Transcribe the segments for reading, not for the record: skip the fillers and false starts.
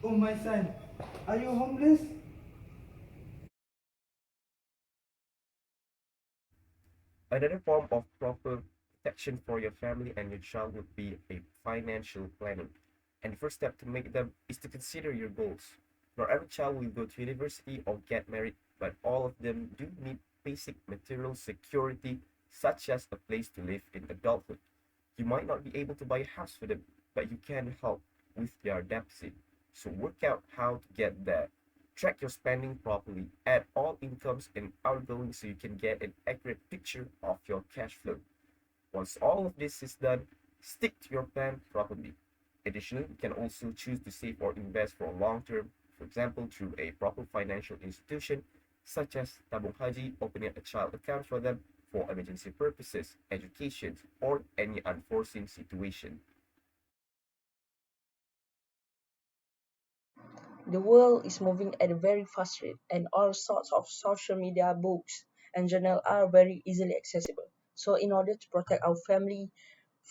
Oh, my son, are you homeless? Another form of proper protection for your family and your child would be a financial planning. And the first step to make them is to consider your goals. Not every child will go to university or get married, but all of them do need basic material security, such as a place to live in adulthood. You might not be able to buy a house for them, but you can help with their deficit. So work out how to get there. Track your spending properly. Add all incomes and outgoings so you can get an accurate picture of your cash flow. Once all of this is done, stick to your plan properly. Additionally, you can also choose to save or invest for long term, for example, through a proper financial institution such as Tabung Haji, opening a child account for them for emergency purposes, education, or any unforeseen situation. The world is moving at a very fast rate, and all sorts of social media, books, and journals are very easily accessible. So, in order to protect our family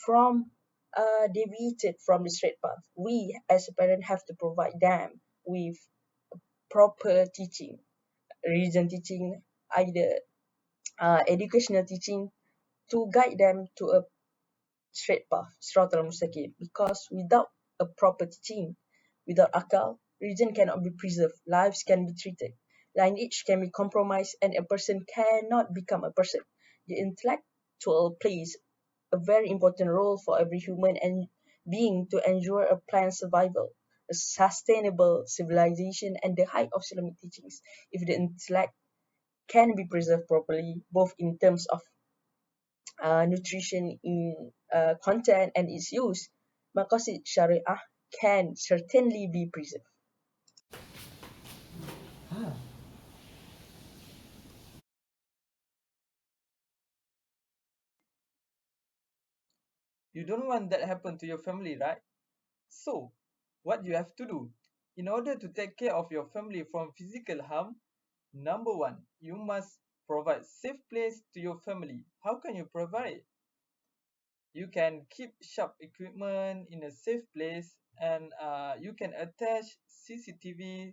from deviated from the straight path, we as a parent have to provide them with proper teaching, religion teaching, either educational teaching to guide them to a straight path, Siratal Mustaqim. Because without a proper teaching, without akal, religion cannot be preserved, lives can be treated, lineage can be compromised, and a person cannot become a person. The intellectual plays a very important role for every human and being to ensure a planned survival, a sustainable civilization, and the height of Islamic teachings. If the intellect can be preserved properly, both in terms of nutrition in content and its use, maqasid syariah can certainly be preserved. Ah, You don't want that happen to your family, right? So, what you have to do in order to take care of your family from physical harm, number one, you must provide safe place to your family. How can you provide? You can keep sharp equipment in a safe place, and you can attach CCTV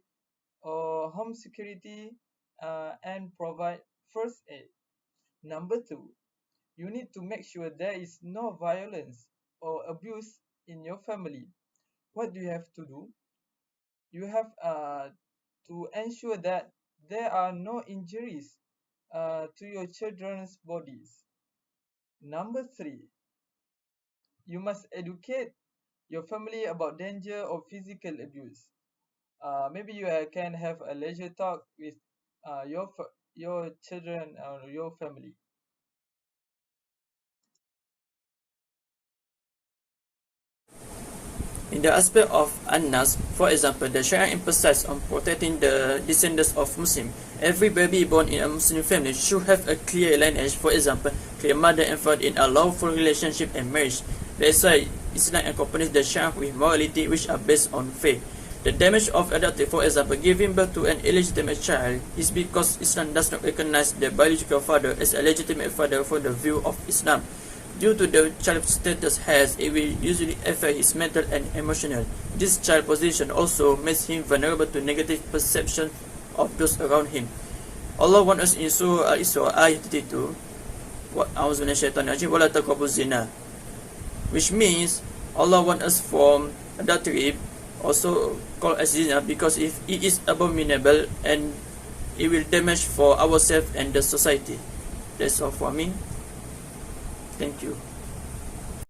or home security and provide first aid. Number two, you need to make sure there is no violence or abuse in your family. What do you have to do? You have to ensure that there are no injuries to your children's bodies. Number three, you must educate your family about danger of physical abuse. Maybe you can have a leisure talk with your children or your family. In the aspect of An-Nas, for example, the Sharia emphasizes on protecting the descendants of Muslims. Every baby born in a Muslim family should have a clear lineage, for example, clear mother and father in a lawful relationship and marriage. That's why Islam accompanies the Sharia with morality which are based on faith. The damage of adopted, for example, giving birth to an illegitimate child, is because Islam does not recognize the biological father as a legitimate father for the view of Islam. Due to the child's status has, it will usually affect his mental and emotional. This child position also makes him vulnerable to negative perception of those around him. Allah warned us in Surah Al-Isra ayat 32, wala taqrabu zina, which means Allah warned us from adultery, also called as zina, because if it is abominable and it will damage for ourselves and the society. That's all for me. Thank you.